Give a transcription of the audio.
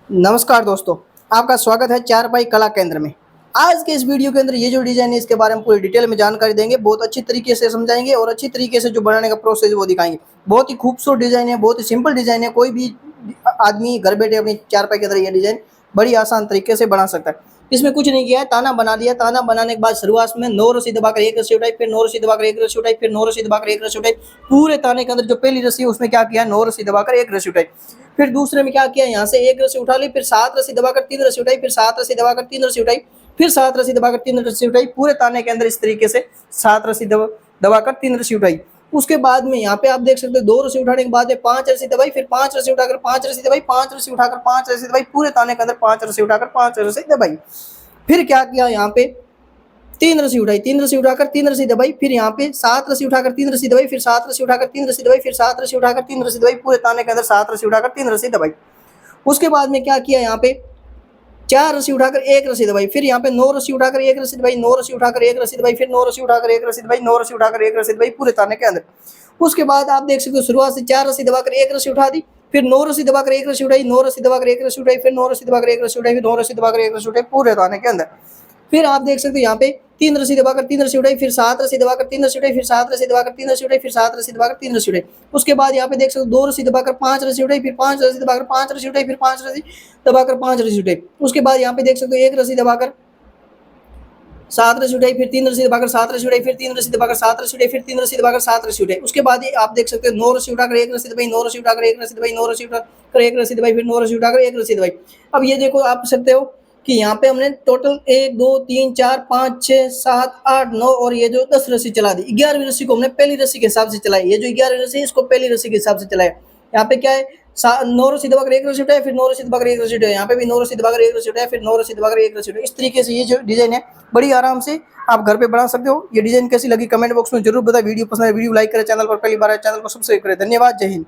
नमस्कार दोस्तों, आपका स्वागत है चारपाई कला केंद्र में। आज के इस वीडियो के अंदर ये जो डिज़ाइन है इसके बारे में पूरी डिटेल में जानकारी देंगे। बहुत अच्छी तरीके से समझाएंगे और अच्छी तरीके से जो बनाने का प्रोसेस वो दिखाएंगे। बहुत ही खूबसूरत डिज़ाइन है, बहुत ही सिंपल डिज़ाइन है। कोई भी आदमी घर बैठे अपनी चारपाई के अंदर ये डिज़ाइन बड़ी आसान तरीके से बना सकता है। इसमें कुछ नहीं किया है, ताना बना दिया। ताना बनाने के बाद शुरुआत में 9 रस्सी दबाकर एक रस्सी उठाई, फिर 9 रस्सी दबाकर एक रस्सी उठाई, फिर 9 रस्सी दबाकर एक रस्सी उठाई। पूरे ताने के अंदर जो पहली रस्सी है उसमें क्या किया, 9 रस्सी दबाकर एक रस्सी उठाई। फिर दूसरे में क्या किया, यहाँ से एक रस्सी उठा ली, फिर 7 रस्सी दबाकर 3 रस्सी उठाई, फिर 7 रस्सी दबाकर 3 रस्सी उठाई, फिर 7 रस्सी दबाकर 3 रस्सी उठाई। पूरे ताने के अंदर इस तरीके से 7 रस्सी दबाकर 3 रस्सी उठाई। उसके बाद में यहाँ पे आप देख सकते हो 2 रस्सी उठाने के बाद में 5 रस्सी दबाई, फिर 5 रस्सी उठाकर 5 रस्सी दबाई, 5 रस्सी उठाकर 5 रस्सी दबाई। पूरे ताने के अंदर 5 रस्सी उठाकर 5 रस्सी दबाई। फिर क्या किया, यहाँ पे 3 रस्सी उठाई, 3 रस्सी उठाकर 3 रस्सी दबाई, फिर यहाँ पे 7 रस्सी उठाकर 3 रस्सी दबाई, फिर 7 रस्सी उठाकर 3 रस्सी दबाई, फिर 7 रस्सी उठाकर 3 रस्सी दबाई। पूरे ताने के अंदर 7 रस्सी उठाकर 3 रस्सी दबाई। उसके बाद में क्या किया, यहाँ पे 4 रस्सी उठाकर 1 रस्सी दबाई, फिर यहाँ पे 9 रस्सी उठाकर 1 रस्सी दबाई, 9 रस्सी उठाकर 1 रस्सी दबाई, फिर 9 रस्सी उठाकर 1 रस्सी दबाई, 9 रस्सी उठाकर 1 रस्सी दबाई। पूरे ताने के अंदर। उसके बाद आप देख सकते हो शुरुआत से 4 रस्सी दबाकर 1 रस्सी उठा दी, फिर 9 रस्सी दबाकर 1 रस्सी उठाई, 9 रस्सी दबाकर 1 रस्सी उठाई, फिर 9 रस्सी दबाकर 1 रस्सी उठाई, फिर 9 रस्सी दबाकर 1 रस्सी उठाई। पूरे ताने के अंदर। फिर आप देख सकते हो यहाँ पे 3 रस्सी दबाकर 3 रस्सी उठाई, फिर 7 रस्सी दबाकर 3 रस्सी उठाई, फिर 7 रस्सी दबाकर 3 रस्सी उठाई, फिर 7 रस्सी दबाकर 3 रस्सी उठाई। उसके बाद यहाँ पे देख सकते हो 2 रस्सी दबाकर 5 रस्सी उठाई, फिर 5 रस्सी दबाकर 5 रस्सी उठाई, फिर 5 रस्सी दबाकर 5 रस्सी उठाई। उसके बाद यहाँ पे देख सकते हो 1 रस्सी दबाकर 7 रस्सी उठाई, फिर 3 रस्सी दबाकर 7 रस्सी उठाई, फिर 3 रस्सी दबाकर 7 रस्सी उठाई, फिर 3 रस्सी दबाकर 7 रस्सी उठाई। उसके बाद आप देख सकते हो 9 रस्सी उठाकर 1 रस्सी दबाई, 9 रस्सी उठाकर 1 रस्सी दबाई, 9 रस्सी उठाकर 1 रस्सी दबाई, फिर 9 रस्सी उठाकर 1 रस्सी दबाई। अब ये देखो आप सकते हो कि यहाँ पे हमने टोटल 1 2 3 4 5 6 7 8 9 और ये जो 10 रस्सी चला दी। 11वीं रस्सी को हमने पहली रस्सी के हिसाब से चलाई। ये जो 11वीं रस्सी है इसको पहली रस्सी के हिसाब से चलाया। यहाँ पे क्या है, 9 रस्सी दबाकर 1 रस्सी उठाया, फिर 9 रस्सी दबाकर 1 रस्सी उठाया। यहाँ पे भी 9 रस्सी दबाकर 1 रस्सी उठाया, फिर 9 रस्सी दबाकर 1 रस्सी उठाया। इस तरीके से ये जो डिजाइन है बड़ी आराम से आप घर पे बना सकते हो। ये डिजाइन कैसी लगी कमेंट बॉक्स में जरूर बताएं। वीडियो पसंद है वीडियो लाइक करें, चैनल पर पहली बार है चैनल को सब्सक्राइब करें। धन्यवाद, जय हिंद।